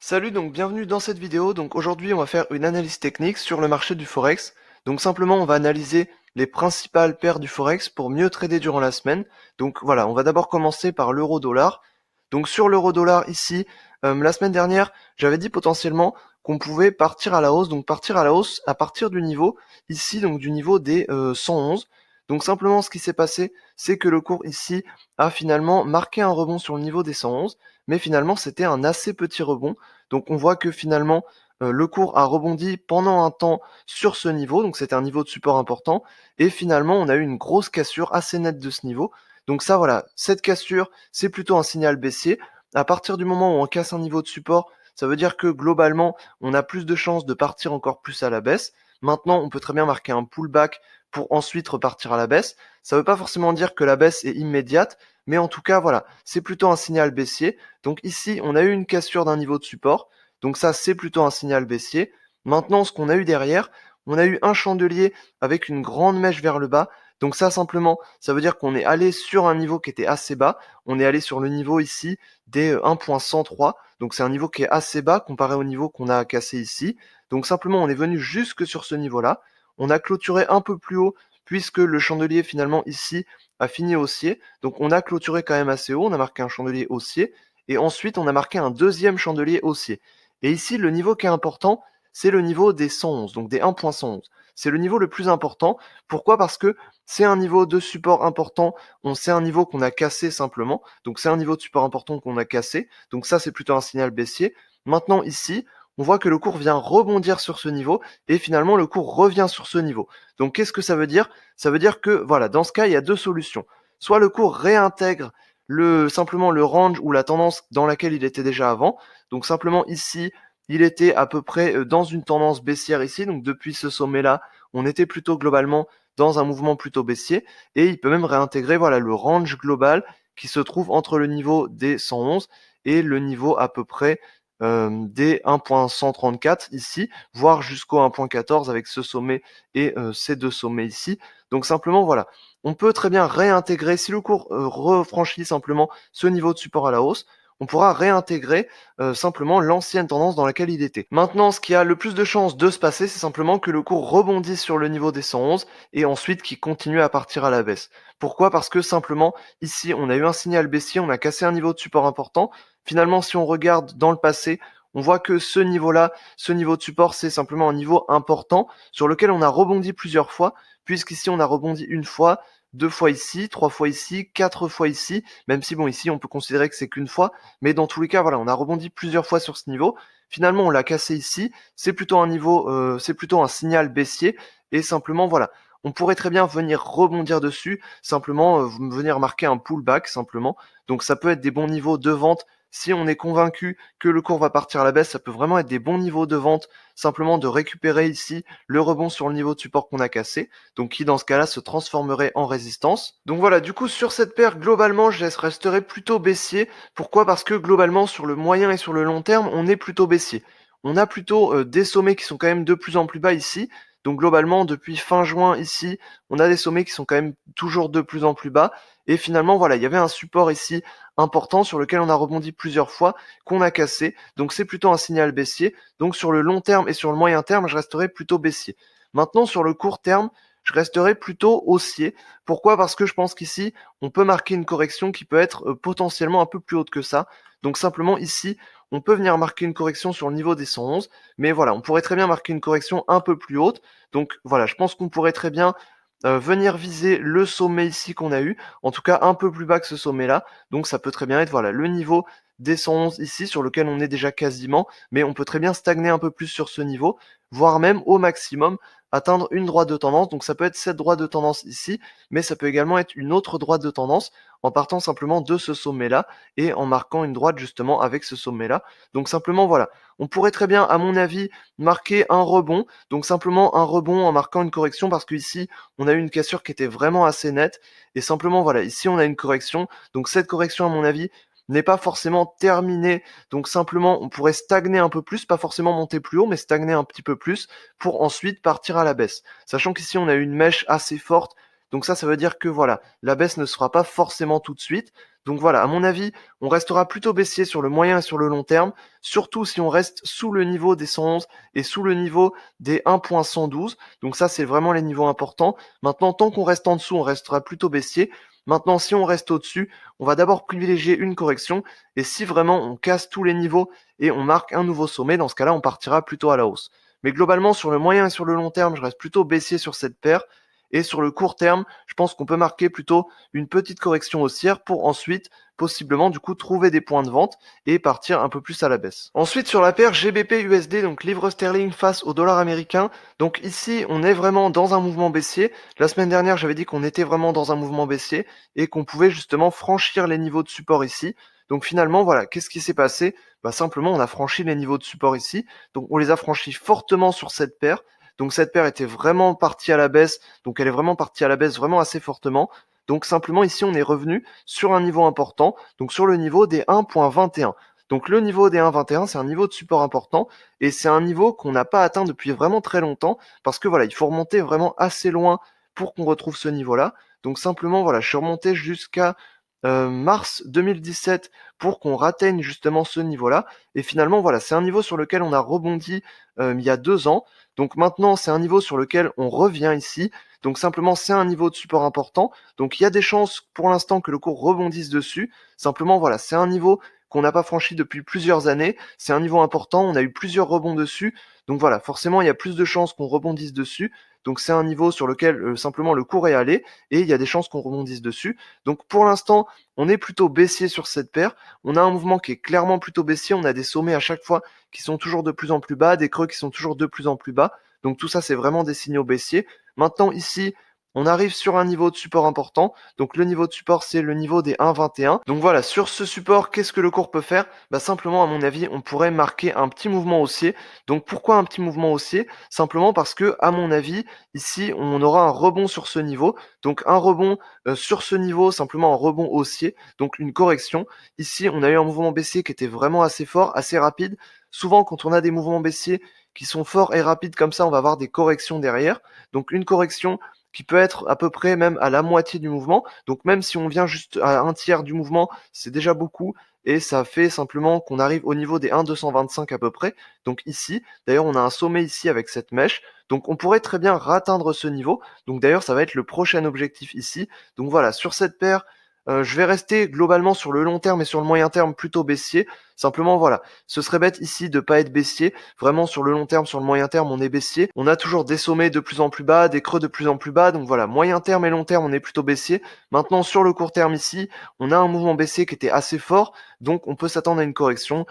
Salut, donc bienvenue dans cette vidéo. Donc aujourd'hui, on va faire une analyse technique sur le marché du Forex. Donc simplement, on va analyser les principales paires du Forex pour mieux trader durant la semaine. Donc voilà, on va d'abord commencer par l'euro-dollar. Donc sur l'euro-dollar ici, la semaine dernière, j'avais dit potentiellement qu'on pouvait partir à la hausse. Donc partir à la hausse à partir du niveau ici, donc du niveau des 111. Donc simplement, ce qui s'est passé, c'est que le cours ici a finalement marqué un rebond sur le niveau des 111, mais finalement c'était un assez petit rebond. Donc on voit que finalement le cours a rebondi pendant un temps sur ce niveau, donc c'était un niveau de support important, et finalement on a eu une grosse cassure assez nette de ce niveau. Donc ça voilà, cette cassure c'est plutôt un signal baissier. À partir du moment où on casse un niveau de support, ça veut dire que globalement on a plus de chances de partir encore plus à la baisse. Maintenant on peut très bien marquer un pullback pour ensuite repartir à la baisse. Ça ne veut pas forcément dire que la baisse est immédiate, mais en tout cas voilà, c'est plutôt un signal baissier. Donc ici, on a eu une cassure d'un niveau de support. Donc ça, c'est plutôt un signal baissier. Maintenant, ce qu'on a eu derrière, on a eu un chandelier avec une grande mèche vers le bas. Donc ça, simplement, ça veut dire qu'on est allé sur un niveau qui était assez bas. On est allé sur le niveau ici des 1.103. Donc c'est un niveau qui est assez bas comparé au niveau qu'on a cassé ici. Donc simplement, on est venu jusque sur ce niveau-là. On a clôturé un peu plus haut puisque le chandelier finalement ici a fini haussier. Donc on a clôturé quand même assez haut. On a marqué un chandelier haussier. Et ensuite, on a marqué un deuxième chandelier haussier. Et ici, le niveau qui est important, c'est le niveau des 111, donc des 1.111. C'est le niveau le plus important. Pourquoi? Parce que c'est un niveau de support important. C'est un niveau qu'on a cassé simplement. Donc c'est un niveau de support important qu'on a cassé. Donc ça, c'est plutôt un signal baissier. Maintenant, ici, on voit que le cours vient rebondir sur ce niveau et finalement le cours revient sur ce niveau. Donc qu'est-ce que ça veut dire? Ça veut dire que voilà, dans ce cas, il y a deux solutions. Soit le cours réintègre simplement le range ou la tendance dans laquelle il était déjà avant. Donc simplement ici, il était à peu près dans une tendance baissière ici. Donc depuis ce sommet-là, on était plutôt globalement dans un mouvement plutôt baissier. Et il peut même réintégrer voilà, le range global qui se trouve entre le niveau des 111 et le niveau à peu près des 1.134 ici, voire jusqu'au 1.14 avec ce sommet et ces deux sommets ici. Donc simplement voilà, on peut très bien réintégrer, si le cours refranchit simplement ce niveau de support à la hausse, on pourra réintégrer simplement l'ancienne tendance dans laquelle il était. Maintenant, ce qui a le plus de chances de se passer, c'est simplement que le cours rebondisse sur le niveau des 111 et ensuite qu'il continue à partir à la baisse. Pourquoi? Parce que simplement, ici, on a eu un signal baissier, on a cassé un niveau de support important. Finalement, si on regarde dans le passé, on voit que ce niveau-là, ce niveau de support, c'est simplement un niveau important sur lequel on a rebondi plusieurs fois, puisqu'ici on a rebondi une fois, deux fois ici, trois fois ici, quatre fois ici, même si bon ici on peut considérer que c'est qu'une fois, mais dans tous les cas voilà, on a rebondi plusieurs fois sur ce niveau. Finalement on l'a cassé ici, c'est plutôt un niveau, c'est plutôt un signal baissier et simplement voilà, on pourrait très bien venir rebondir dessus, simplement venir marquer un pullback simplement. Donc ça peut être des bons niveaux de vente. Si on est convaincu que le cours va partir à la baisse, ça peut vraiment être des bons niveaux de vente, simplement de récupérer ici le rebond sur le niveau de support qu'on a cassé, donc qui dans ce cas-là se transformerait en résistance. Donc voilà, du coup sur cette paire, globalement, je resterai plutôt baissier. Pourquoi? Parce que globalement, sur le moyen et sur le long terme, on est plutôt baissier. On a plutôt des sommets qui sont quand même de plus en plus bas ici. Donc globalement, depuis fin juin ici, on a des sommets qui sont quand même toujours de plus en plus bas. Et finalement, voilà, il y avait un support ici important sur lequel on a rebondi plusieurs fois, qu'on a cassé. Donc c'est plutôt un signal baissier. Donc sur le long terme et sur le moyen terme, je resterai plutôt baissier. Maintenant, sur le court terme, je resterai plutôt haussier. Pourquoi? Parce que je pense qu'ici, on peut marquer une correction qui peut être potentiellement un peu plus haute que ça. Donc simplement ici, on peut venir marquer une correction sur le niveau des 111, mais voilà, on pourrait très bien marquer une correction un peu plus haute. Donc voilà, je pense qu'on pourrait très bien venir viser le sommet ici qu'on a eu, en tout cas un peu plus bas que ce sommet-là. Donc ça peut très bien être voilà le niveau des 111 ici sur lequel on est déjà quasiment, mais on peut très bien stagner un peu plus sur ce niveau, voire même au maximum atteindre une droite de tendance. Donc ça peut être cette droite de tendance ici, mais ça peut également être une autre droite de tendance en partant simplement de ce sommet-là et en marquant une droite justement avec ce sommet-là. Donc simplement voilà, on pourrait très bien à mon avis marquer un rebond, donc simplement un rebond en marquant une correction parce que ici on a eu une cassure qui était vraiment assez nette et simplement voilà, ici on a une correction. Donc cette correction à mon avis n'est pas forcément terminée. Donc simplement on pourrait stagner un peu plus, pas forcément monter plus haut, mais stagner un petit peu plus pour ensuite partir à la baisse. Sachant qu'ici on a une mèche assez forte, donc ça veut dire que voilà, la baisse ne se fera pas forcément tout de suite. Donc voilà, à mon avis, on restera plutôt baissier sur le moyen et sur le long terme, surtout si on reste sous le niveau des 111 et sous le niveau des 1.112. Donc ça, c'est vraiment les niveaux importants. Maintenant, tant qu'on reste en dessous, on restera plutôt baissier. Maintenant, si on reste au-dessus, on va d'abord privilégier une correction. Et si vraiment on casse tous les niveaux et on marque un nouveau sommet, dans ce cas-là, on partira plutôt à la hausse. Mais globalement, sur le moyen et sur le long terme, je reste plutôt baissier sur cette paire. Et sur le court terme, je pense qu'on peut marquer plutôt une petite correction haussière pour ensuite, possiblement, du coup, trouver des points de vente et partir un peu plus à la baisse. Ensuite, sur la paire GBP-USD, donc livre sterling face au dollar américain, donc ici, on est vraiment dans un mouvement baissier. La semaine dernière, j'avais dit qu'on était vraiment dans un mouvement baissier et qu'on pouvait justement franchir les niveaux de support ici. Donc finalement, voilà, qu'est-ce qui s'est passé? Bah simplement, on a franchi les niveaux de support ici. Donc on les a franchis fortement sur cette paire. Donc cette paire était vraiment partie à la baisse. Donc elle est vraiment partie à la baisse vraiment assez fortement. Donc simplement ici, on est revenu sur un niveau important, donc sur le niveau des 1.21. Donc le niveau des 1.21, c'est un niveau de support important et c'est un niveau qu'on n'a pas atteint depuis vraiment très longtemps parce que voilà, il faut remonter vraiment assez loin pour qu'on retrouve ce niveau-là. Donc simplement, voilà, je suis remonté jusqu'à mars 2017 pour qu'on atteigne justement ce niveau-là. Et finalement, voilà, c'est un niveau sur lequel on a rebondi il y a 2 ans. Donc maintenant, c'est un niveau sur lequel on revient ici. Donc simplement, c'est un niveau de support important. Donc il y a des chances pour l'instant que le cours rebondisse dessus. Simplement, voilà, c'est un niveau qu'on n'a pas franchi depuis plusieurs années. C'est un niveau important. On a eu plusieurs rebonds dessus. Donc voilà, forcément, il y a plus de chances qu'on rebondisse dessus. Donc c'est un niveau sur lequel simplement le cours est allé et il y a des chances qu'on rebondisse dessus. Donc pour l'instant, on est plutôt baissier sur cette paire. On a un mouvement qui est clairement plutôt baissier. On a des sommets à chaque fois qui sont toujours de plus en plus bas, des creux qui sont toujours de plus en plus bas. Donc tout ça, c'est vraiment des signaux baissiers. Maintenant, ici, on arrive sur un niveau de support important. Donc le niveau de support, c'est le niveau des 1,21. Donc voilà, sur ce support, qu'est-ce que le cours peut faire? Bah simplement, à mon avis, on pourrait marquer un petit mouvement haussier. Donc pourquoi un petit mouvement haussier? Simplement parce que, à mon avis, ici, on aura un rebond sur ce niveau. Donc un rebond sur ce niveau, simplement un rebond haussier, donc une correction. Ici, on a eu un mouvement baissier qui était vraiment assez fort, assez rapide. Souvent, quand on a des mouvements baissiers qui sont forts et rapides comme ça, on va avoir des corrections derrière. Donc une correction qui peut être à peu près même à la moitié du mouvement. Donc même si on vient juste à un tiers du mouvement, c'est déjà beaucoup. Et ça fait simplement qu'on arrive au niveau des 1,225 à peu près. Donc ici, d'ailleurs, on a un sommet ici avec cette mèche. Donc on pourrait très bien atteindre ce niveau. Donc d'ailleurs, ça va être le prochain objectif ici. Donc voilà, sur cette paire, je vais rester globalement sur le long terme et sur le moyen terme plutôt baissier. Simplement, voilà, ce serait bête ici de pas être baissier. Vraiment, sur le long terme, sur le moyen terme, on est baissier. On a toujours des sommets de plus en plus bas, des creux de plus en plus bas. Donc voilà, moyen terme et long terme, on est plutôt baissier. Maintenant, sur le court terme ici, on a un mouvement baissier qui était assez fort. Donc on peut s'attendre à une correction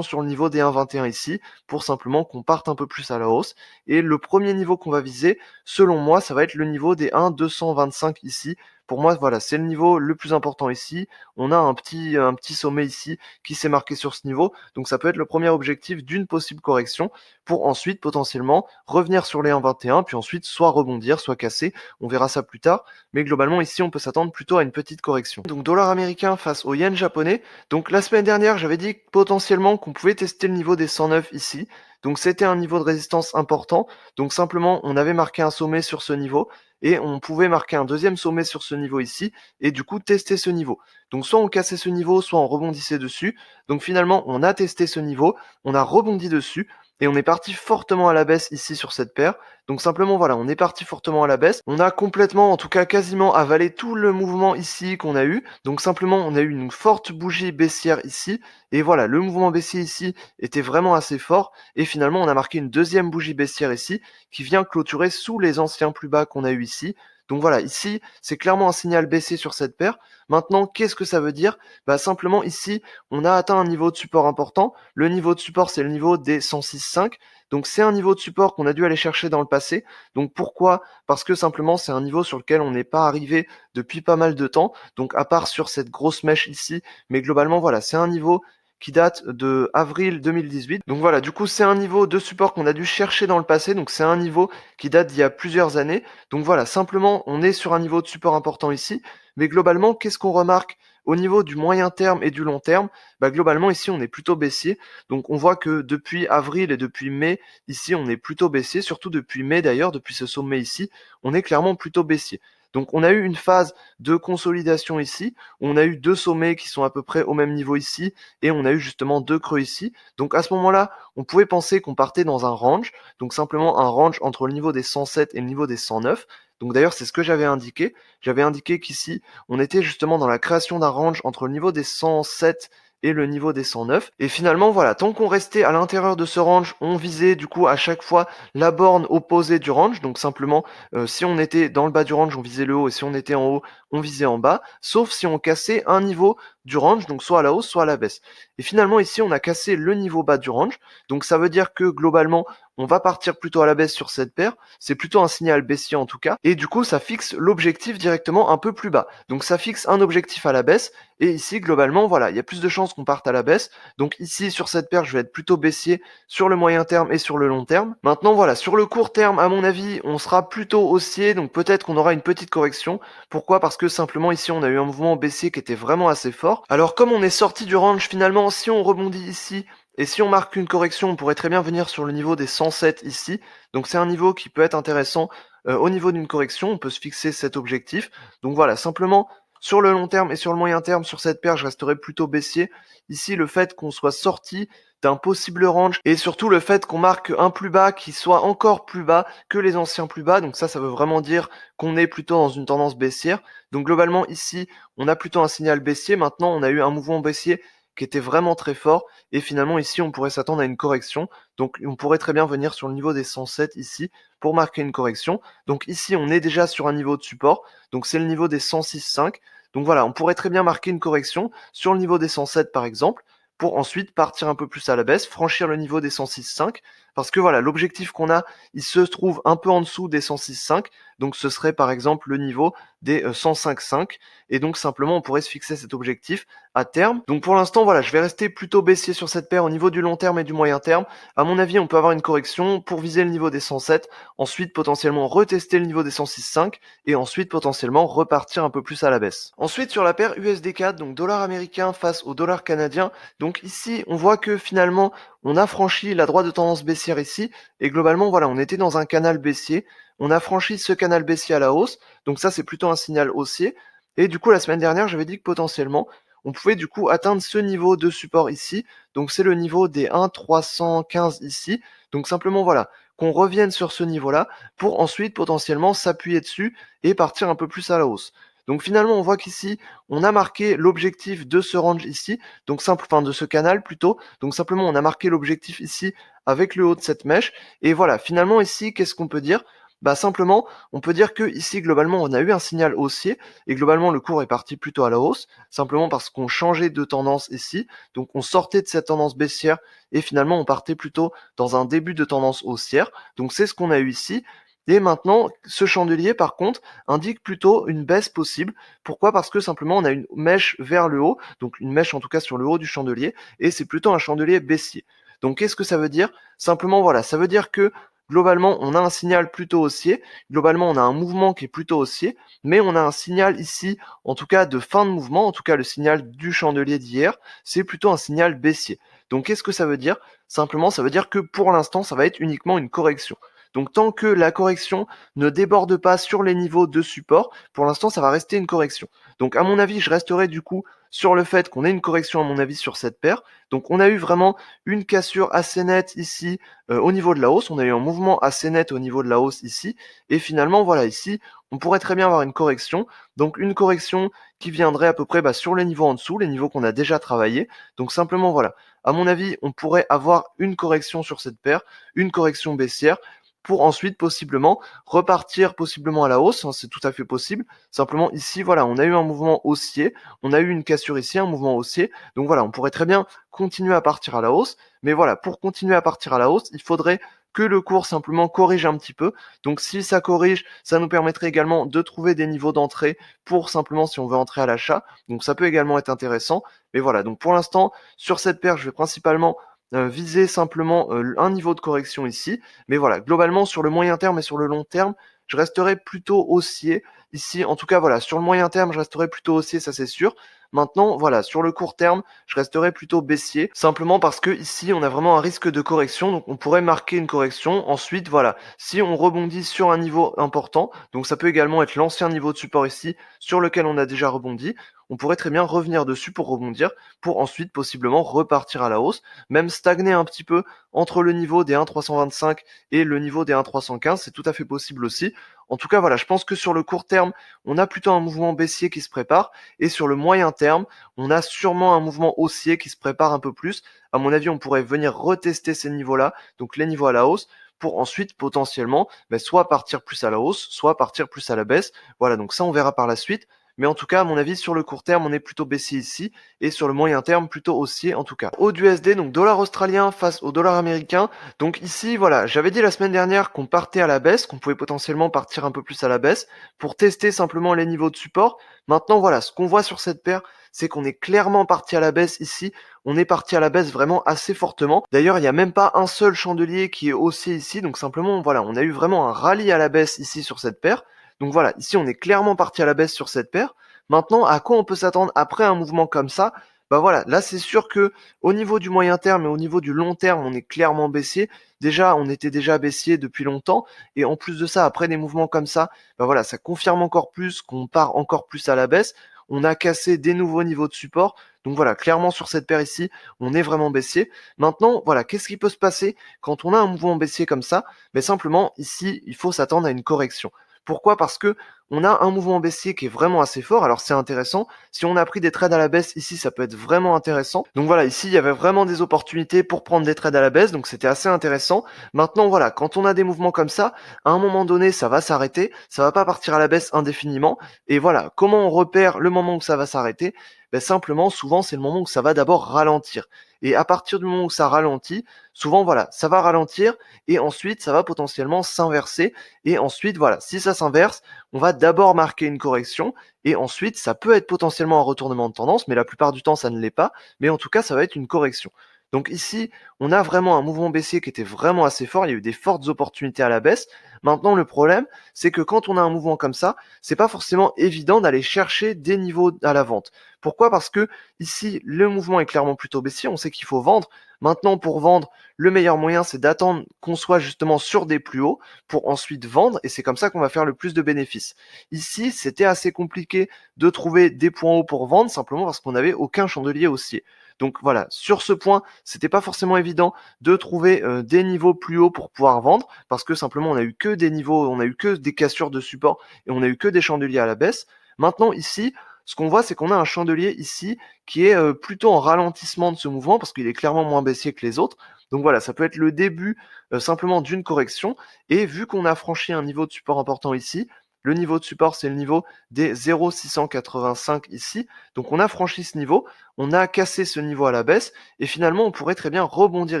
sur le niveau des 1,21 ici, pour simplement qu'on parte un peu plus à la hausse. Et le premier niveau qu'on va viser, selon moi, ça va être le niveau des 1,225 ici. Pour moi, voilà, c'est le niveau le plus important ici. On a un petit sommet ici qui s'est marqué sur ce niveau. Donc ça peut être le premier objectif d'une possible correction pour ensuite potentiellement revenir sur les 1,21 puis ensuite soit rebondir, soit casser. On verra ça plus tard. Mais globalement ici, on peut s'attendre plutôt à une petite correction. Donc dollar américain face au yen japonais. Donc la semaine dernière, j'avais dit potentiellement qu'on pouvait tester le niveau des 109 ici. Donc c'était un niveau de résistance important. Donc simplement, on avait marqué un sommet sur ce niveau et on pouvait marquer un deuxième sommet sur ce niveau ici et du coup tester ce niveau. Donc soit on cassait ce niveau, soit on rebondissait dessus. Donc finalement, on a testé ce niveau, on a rebondi dessus et on est parti fortement à la baisse ici sur cette paire. Donc simplement voilà, on est parti fortement à la baisse. On a complètement, en tout cas quasiment avalé tout le mouvement ici qu'on a eu. Donc simplement, on a eu une forte bougie baissière ici. Et voilà, le mouvement baissier ici était vraiment assez fort. Et finalement, on a marqué une deuxième bougie baissière ici qui vient clôturer sous les anciens plus bas qu'on a eu ici. Donc voilà, ici, c'est clairement un signal baissier sur cette paire. Maintenant, qu'est-ce que ça veut dire? Bah simplement ici, on a atteint un niveau de support important. Le niveau de support, c'est le niveau des 106,5. Donc c'est un niveau de support qu'on a dû aller chercher dans le passé. Donc pourquoi? Parce que simplement, c'est un niveau sur lequel on n'est pas arrivé depuis pas mal de temps. Donc à part sur cette grosse mèche ici, mais globalement, voilà, c'est un niveau qui date de avril 2018. Donc voilà, du coup, c'est un niveau de support qu'on a dû chercher dans le passé. Donc c'est un niveau qui date d'il y a plusieurs années. Donc voilà, simplement, on est sur un niveau de support important ici. Mais globalement, qu'est-ce qu'on remarque au niveau du moyen terme et du long terme? Bah globalement, ici, on est plutôt baissier. Donc on voit que depuis avril et depuis mai, ici, on est plutôt baissier. Surtout depuis mai d'ailleurs, depuis ce sommet ici, on est clairement plutôt baissier. Donc on a eu une phase de consolidation ici, où on a eu 2 sommets qui sont à peu près au même niveau ici, et on a eu justement 2 creux ici. Donc à ce moment-là, on pouvait penser qu'on partait dans un range, donc simplement un range entre le niveau des 107 et le niveau des 109. Donc d'ailleurs, c'est ce que j'avais indiqué. J'avais indiqué qu'ici, on était justement dans la création d'un range entre le niveau des 107 et le niveau des 109. Et finalement, voilà, tant qu'on restait à l'intérieur de ce range, on visait du coup à chaque fois la borne opposée du range. Donc simplement, si on était dans le bas du range, on visait le haut, et si on était en haut, on visait en bas, sauf si on cassait un niveau du range, donc soit à la hausse, soit à la baisse. Et finalement, ici, on a cassé le niveau bas du range. Donc ça veut dire que globalement, on va partir plutôt à la baisse sur cette paire. C'est plutôt un signal baissier en tout cas. Et du coup, ça fixe l'objectif directement un peu plus bas. Donc ça fixe un objectif à la baisse. Et ici, globalement, voilà, il y a plus de chances qu'on parte à la baisse. Donc ici, sur cette paire, je vais être plutôt baissier sur le moyen terme et sur le long terme. Maintenant, voilà, sur le court terme, à mon avis, on sera plutôt haussier. Donc peut-être qu'on aura une petite correction. Pourquoi? Parce que simplement ici, on a eu un mouvement baissier qui était vraiment assez fort. Alors comme on est sorti du range, finalement, si on rebondit ici, et si on marque une correction, on pourrait très bien venir sur le niveau des 107 ici. Donc c'est un niveau qui peut être intéressant au niveau d'une correction. On peut se fixer cet objectif. Donc voilà, simplement sur le long terme et sur le moyen terme, sur cette paire, je resterai plutôt baissier. Ici, le fait qu'on soit sorti d'un possible range et surtout le fait qu'on marque un plus bas qui soit encore plus bas que les anciens plus bas. Donc ça veut vraiment dire qu'on est plutôt dans une tendance baissière. Donc globalement, ici, on a plutôt un signal baissier. Maintenant, on a eu un mouvement baissier qui était vraiment très fort. Et finalement, ici, on pourrait s'attendre à une correction. Donc, on pourrait très bien venir sur le niveau des 107 ici pour marquer une correction. Donc ici, on est déjà sur un niveau de support. Donc, c'est le niveau des 106,5. Donc voilà, on pourrait très bien marquer une correction sur le niveau des 107 par exemple, pour ensuite partir un peu plus à la baisse, franchir le niveau des 106,5. Parce que voilà, l'objectif qu'on a, il se trouve un peu en dessous des 106,5. Donc ce serait par exemple le niveau des 105,5. Et donc simplement, on pourrait se fixer cet objectif à terme. Donc pour l'instant, voilà, je vais rester plutôt baissier sur cette paire au niveau du long terme et du moyen terme. À mon avis, on peut avoir une correction pour viser le niveau des 107, ensuite potentiellement retester le niveau des 106,5 et ensuite potentiellement repartir un peu plus à la baisse. Ensuite, sur la paire USD4, donc dollar américain face au dollar canadien, donc ici, on voit que finalement, on a franchi la droite de tendance baissière ici et globalement, voilà, on était dans un canal baissier. On a franchi ce canal baissier à la hausse, donc ça c'est plutôt un signal haussier. Et du coup, la semaine dernière, j'avais dit que potentiellement, on pouvait du coup atteindre ce niveau de support ici. Donc c'est le niveau des 1,315 ici. Donc simplement voilà, qu'on revienne sur ce niveau-là pour ensuite potentiellement s'appuyer dessus et partir un peu plus à la hausse. Donc finalement, on voit qu'ici, on a marqué l'objectif de ce range ici, donc enfin de ce canal plutôt. Donc simplement, on a marqué l'objectif ici avec le haut de cette mèche. Et voilà, finalement ici, qu'est-ce qu'on peut dire? Bah simplement, on peut dire que ici globalement on a eu un signal haussier et globalement le cours est parti plutôt à la hausse, simplement parce qu'on changeait de tendance ici, donc on sortait de cette tendance baissière et finalement on partait plutôt dans un début de tendance haussière, donc c'est ce qu'on a eu ici. Et maintenant, ce chandelier, par contre, indique plutôt une baisse possible. Pourquoi? Parce que simplement, on a une mèche vers le haut, donc une mèche en tout cas sur le haut du chandelier, et c'est plutôt un chandelier baissier. Donc, qu'est-ce que ça veut dire? Simplement, voilà, ça veut dire que globalement, on a un signal plutôt haussier. Globalement, on a un mouvement qui est plutôt haussier, mais on a un signal ici, en tout cas de fin de mouvement, en tout cas le signal du chandelier d'hier, c'est plutôt un signal baissier. Donc qu'est-ce que ça veut dire? Simplement, ça veut dire que pour l'instant, ça va être uniquement une correction. Donc tant que la correction ne déborde pas sur les niveaux de support, pour l'instant, ça va rester une correction. Donc à mon avis, je resterai du coup sur le fait qu'on ait une correction à mon avis sur cette paire. Donc on a eu vraiment une cassure assez nette ici au niveau de la hausse, on a eu un mouvement assez net au niveau de la hausse ici, et finalement voilà ici, on pourrait très bien avoir une correction, donc une correction qui viendrait à peu près sur les niveaux en dessous, les niveaux qu'on a déjà travaillé, donc simplement voilà, à mon avis on pourrait avoir une correction sur cette paire, une correction baissière, pour ensuite possiblement repartir possiblement à la hausse, hein, c'est tout à fait possible. Simplement ici, voilà, on a eu un mouvement haussier, on a eu une cassure ici, un mouvement haussier, donc voilà, on pourrait très bien continuer à partir à la hausse, mais voilà, pour continuer à partir à la hausse, il faudrait que le cours simplement corrige un petit peu. Donc si ça corrige, ça nous permettrait également de trouver des niveaux d'entrée pour simplement si on veut entrer à l'achat. Donc ça peut également être intéressant. Mais voilà, donc pour l'instant, sur cette paire, je vais principalement viser simplement un niveau de correction ici. Mais voilà, globalement, sur le moyen terme et sur le long terme, je resterai plutôt haussier ici. En tout cas, voilà, sur le moyen terme, je resterai plutôt haussier, ça c'est sûr. Maintenant, voilà, sur le court terme, je resterai plutôt baissier, simplement parce que ici, on a vraiment un risque de correction, donc on pourrait marquer une correction. Ensuite, voilà, si on rebondit sur un niveau important, donc ça peut également être l'ancien niveau de support ici, sur lequel on a déjà rebondi, on pourrait très bien revenir dessus pour rebondir, pour ensuite possiblement repartir à la hausse, même stagner un petit peu entre le niveau des 1,325 et le niveau des 1,315, c'est tout à fait possible aussi. En tout cas, voilà, je pense que sur le court terme, on a plutôt un mouvement baissier qui se prépare, et sur le moyen terme, on a sûrement un mouvement haussier qui se prépare un peu plus. À mon avis, on pourrait venir retester ces niveaux-là, donc les niveaux à la hausse, pour ensuite potentiellement soit partir plus à la hausse, soit partir plus à la baisse. Voilà, donc ça on verra par la suite. Mais en tout cas, à mon avis, sur le court terme, on est plutôt baissier ici, et sur le moyen terme, plutôt haussier en tout cas. Au USD, donc dollar australien face au dollar américain. Donc ici, voilà, j'avais dit la semaine dernière qu'on partait à la baisse, qu'on pouvait potentiellement partir un peu plus à la baisse, pour tester simplement les niveaux de support. Maintenant, voilà, ce qu'on voit sur cette paire, c'est qu'on est clairement parti à la baisse ici. On est parti à la baisse vraiment assez fortement. D'ailleurs, il n'y a même pas un seul chandelier qui est haussier ici, donc simplement, voilà, on a eu vraiment un rallye à la baisse ici sur cette paire. Donc voilà, ici on est clairement parti à la baisse sur cette paire. Maintenant, à quoi on peut s'attendre après un mouvement comme ça? Bah voilà, là c'est sûr que au niveau du moyen terme et au niveau du long terme, on est clairement baissier. Déjà, on était déjà baissier depuis longtemps, et en plus de ça, après des mouvements comme ça, bah voilà, ça confirme encore plus qu'on part encore plus à la baisse. On a cassé des nouveaux niveaux de support. Donc voilà, clairement sur cette paire ici, on est vraiment baissier. Maintenant, voilà, qu'est-ce qui peut se passer quand on a un mouvement baissier comme ça? Mais simplement, ici, il faut s'attendre à une correction. Pourquoi? Parce que on a un mouvement baissier qui est vraiment assez fort. Alors c'est intéressant. Si on a pris des trades à la baisse ici, ça peut être vraiment intéressant. Donc voilà, ici il y avait vraiment des opportunités pour prendre des trades à la baisse, donc c'était assez intéressant. Maintenant voilà, quand on a des mouvements comme ça, à un moment donné, ça va s'arrêter, ça va pas partir à la baisse indéfiniment. Et voilà, comment on repère le moment où ça va s'arrêter? Ben simplement, souvent c'est le moment où ça va d'abord ralentir. Et à partir du moment où ça ralentit, souvent voilà, ça va ralentir, et ensuite ça va potentiellement s'inverser. Et ensuite voilà, si ça s'inverse, on va d'abord marquer une correction, et ensuite ça peut être potentiellement un retournement de tendance, mais la plupart du temps ça ne l'est pas, mais en tout cas ça va être une correction. Donc ici, on a vraiment un mouvement baissier qui était vraiment assez fort, il y a eu des fortes opportunités à la baisse. Maintenant le problème, c'est que quand on a un mouvement comme ça, c'est pas forcément évident d'aller chercher des niveaux à la vente. Pourquoi? Parce que ici, le mouvement est clairement plutôt baissier, on sait qu'il faut vendre. Maintenant, pour vendre, le meilleur moyen, c'est d'attendre qu'on soit justement sur des plus hauts pour ensuite vendre, et c'est comme ça qu'on va faire le plus de bénéfices. Ici, c'était assez compliqué de trouver des points hauts pour vendre, simplement parce qu'on n'avait aucun chandelier haussier. Donc voilà, sur ce point, c'était pas forcément évident de trouver des niveaux plus hauts pour pouvoir vendre, parce que simplement on a eu que des niveaux, on a eu que des cassures de support, et on a eu que des chandeliers à la baisse. Maintenant ici, ce qu'on voit, c'est qu'on a un chandelier ici qui est plutôt en ralentissement de ce mouvement, parce qu'il est clairement moins baissier que les autres. Donc voilà, ça peut être le début simplement d'une correction. Et vu qu'on a franchi un niveau de support important ici, le niveau de support c'est le niveau des 0,685 ici. Donc on a franchi ce niveau, on a cassé ce niveau à la baisse, et finalement on pourrait très bien rebondir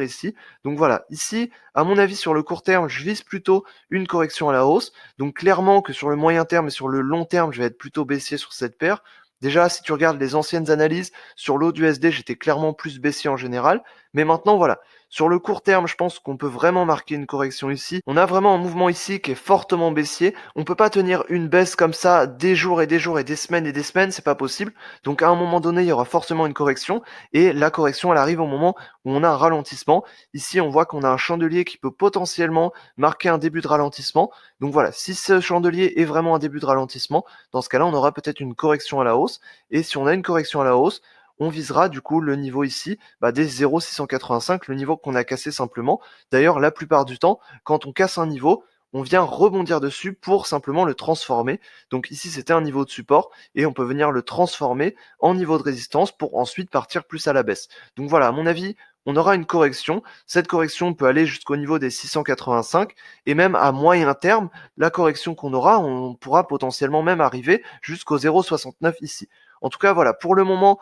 ici. Donc voilà, ici, à mon avis sur le court terme, je vise plutôt une correction à la hausse. Donc clairement que sur le moyen terme et sur le long terme, je vais être plutôt baissier sur cette paire. Déjà, si tu regardes les anciennes analyses sur l'eau du SD, j'étais clairement plus baissier en général. Mais maintenant, voilà. Sur le court terme, je pense qu'on peut vraiment marquer une correction ici. On a vraiment un mouvement ici qui est fortement baissier. On peut pas tenir une baisse comme ça des jours et des jours et des semaines, c'est pas possible. Donc à un moment donné, il y aura forcément une correction. Et la correction, elle arrive au moment où on a un ralentissement. Ici, on voit qu'on a un chandelier qui peut potentiellement marquer un début de ralentissement. Donc voilà, si ce chandelier est vraiment un début de ralentissement, dans ce cas-là, on aura peut-être une correction à la hausse. Et si on a une correction à la hausse, on visera du coup le niveau ici des 0,685, le niveau qu'on a cassé simplement. D'ailleurs, la plupart du temps, quand on casse un niveau, on vient rebondir dessus pour simplement le transformer. Donc ici, c'était un niveau de support, et on peut venir le transformer en niveau de résistance pour ensuite partir plus à la baisse. Donc voilà, à mon avis, on aura une correction. Cette correction peut aller jusqu'au niveau des 685, et même à moyen terme, la correction qu'on aura, on pourra potentiellement même arriver jusqu'au 0,69 ici. En tout cas, voilà, pour le moment,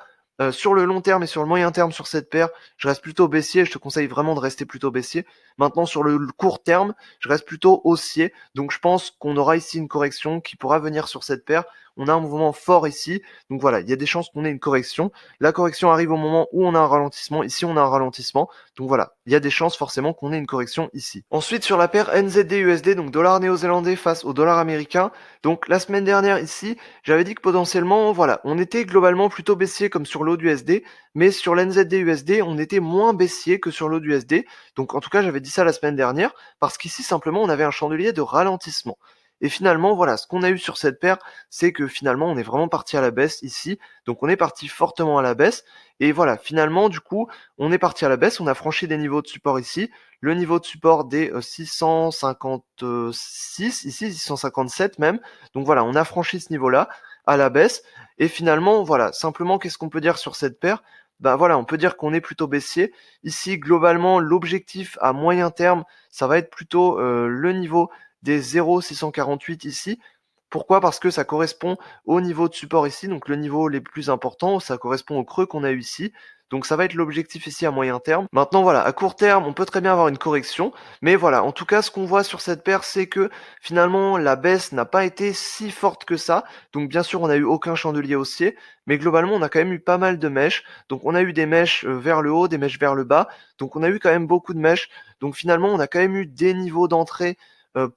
sur le long terme et sur le moyen terme sur cette paire, je reste plutôt baissier. Je te conseille vraiment de rester plutôt baissier. Maintenant, sur le court terme, je reste plutôt haussier. Donc, je pense qu'on aura ici une correction qui pourra venir sur cette paire. on a un mouvement fort ici, donc voilà, il y a des chances qu'on ait une correction. La correction arrive au moment où on a un ralentissement, ici on a un ralentissement, donc voilà, il y a des chances forcément qu'on ait une correction ici. Ensuite sur la paire NZD-USD, donc dollar néo-zélandais face au dollar américain, donc la semaine dernière ici, j'avais dit que potentiellement, voilà, on était globalement plutôt baissier comme sur l'eau du USD, mais sur l'NZD-USD, on était moins baissier que sur l'eau du USD, donc en tout cas j'avais dit ça la semaine dernière, parce qu'ici simplement on avait un chandelier de ralentissement. Et finalement, voilà, ce qu'on a eu sur cette paire, c'est que finalement, on est vraiment parti à la baisse ici. Donc, on est parti fortement à la baisse. Et voilà, finalement, du coup, on est parti à la baisse. On a franchi des niveaux de support ici. Le niveau de support des 656, ici 657 même. Donc voilà, on a franchi ce niveau-là à la baisse. Et finalement, voilà, simplement, qu'est-ce qu'on peut dire sur cette paire? Ben voilà, on peut dire qu'on est plutôt baissier. Ici, globalement, l'objectif à moyen terme, ça va être plutôt le niveau des 0,648 ici. Pourquoi? Parce que ça correspond au niveau de support ici, donc le niveau les plus importants, ça correspond au creux qu'on a eu ici. Donc ça va être l'objectif ici à moyen terme. Maintenant voilà, à court terme, on peut très bien avoir une correction, mais voilà, en tout cas ce qu'on voit sur cette paire, c'est que finalement la baisse n'a pas été si forte que ça. Donc bien sûr, on n'a eu aucun chandelier haussier, mais globalement, on a quand même eu pas mal de mèches. Donc on a eu des mèches vers le haut, des mèches vers le bas. Donc on a eu quand même beaucoup de mèches. Donc finalement, on a quand même eu des niveaux d'entrée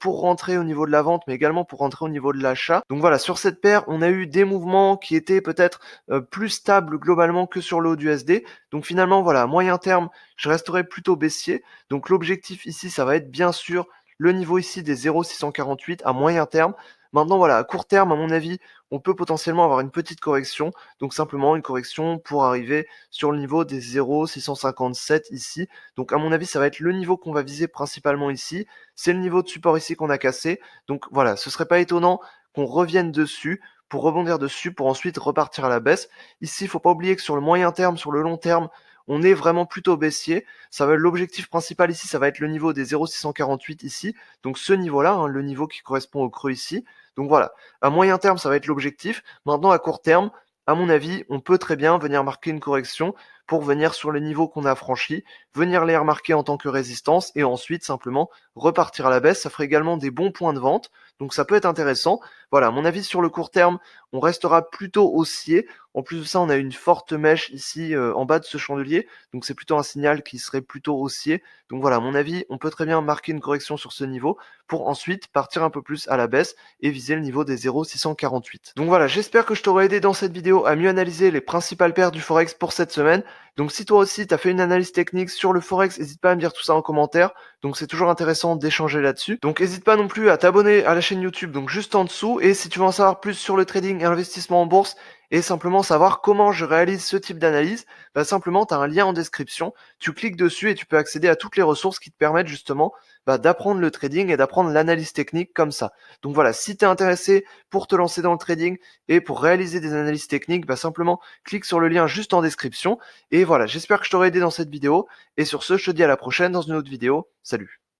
pour rentrer au niveau de la vente, mais également pour rentrer au niveau de l'achat. Donc voilà, sur cette paire, on a eu des mouvements qui étaient peut-être plus stables globalement que sur le haut du SD. Donc finalement, voilà, à moyen terme, je resterai plutôt baissier. Donc l'objectif ici, ça va être bien sûr le niveau ici des 0,648 à moyen terme. Maintenant, voilà, à court terme, à mon avis, on peut potentiellement avoir une petite correction. Donc simplement une correction pour arriver sur le niveau des 0,657 ici. Donc à mon avis, ça va être le niveau qu'on va viser principalement ici. C'est le niveau de support ici qu'on a cassé. Donc voilà, ce serait pas étonnant qu'on revienne dessus pour rebondir dessus pour ensuite repartir à la baisse. Ici, il faut pas oublier que sur le moyen terme, sur le long terme, on est vraiment plutôt baissier. Ça va l'objectif principal ici, ça va être le niveau des 0,648 ici. Donc ce niveau-là, hein, le niveau qui correspond au creux ici. Donc voilà, à moyen terme, ça va être l'objectif. Maintenant, à court terme, à mon avis, on peut très bien venir marquer une correction pour venir sur les niveaux qu'on a franchis, venir les remarquer en tant que résistance et ensuite simplement repartir à la baisse. Ça ferait également des bons points de vente, donc ça peut être intéressant. Voilà, à mon avis sur le court terme, on restera plutôt haussier. En plus de ça, on a une forte mèche ici en bas de ce chandelier, donc c'est plutôt un signal qui serait plutôt haussier. Donc voilà, à mon avis, on peut très bien marquer une correction sur ce niveau pour ensuite partir un peu plus à la baisse et viser le niveau des 0,648. Donc voilà, j'espère que je t'aurai aidé dans cette vidéo à mieux analyser les principales paires du Forex pour cette semaine. Donc si toi aussi tu as fait une analyse technique sur le Forex, n'hésite pas à me dire tout ça en commentaire. Donc c'est toujours intéressant d'échanger là-dessus. Donc n'hésite pas non plus à t'abonner à la chaîne YouTube, donc juste en dessous. Et si tu veux en savoir plus sur le trading et l'investissement en bourse, et simplement savoir comment je réalise ce type d'analyse, bah simplement tu as un lien en description, tu cliques dessus et tu peux accéder à toutes les ressources qui te permettent justement d'apprendre le trading et d'apprendre l'analyse technique comme ça. Donc voilà, si tu es intéressé pour te lancer dans le trading et pour réaliser des analyses techniques, simplement clique sur le lien juste en description. Et voilà, j'espère que je t'aurai aidé dans cette vidéo. Et sur ce, je te dis à la prochaine dans une autre vidéo. Salut!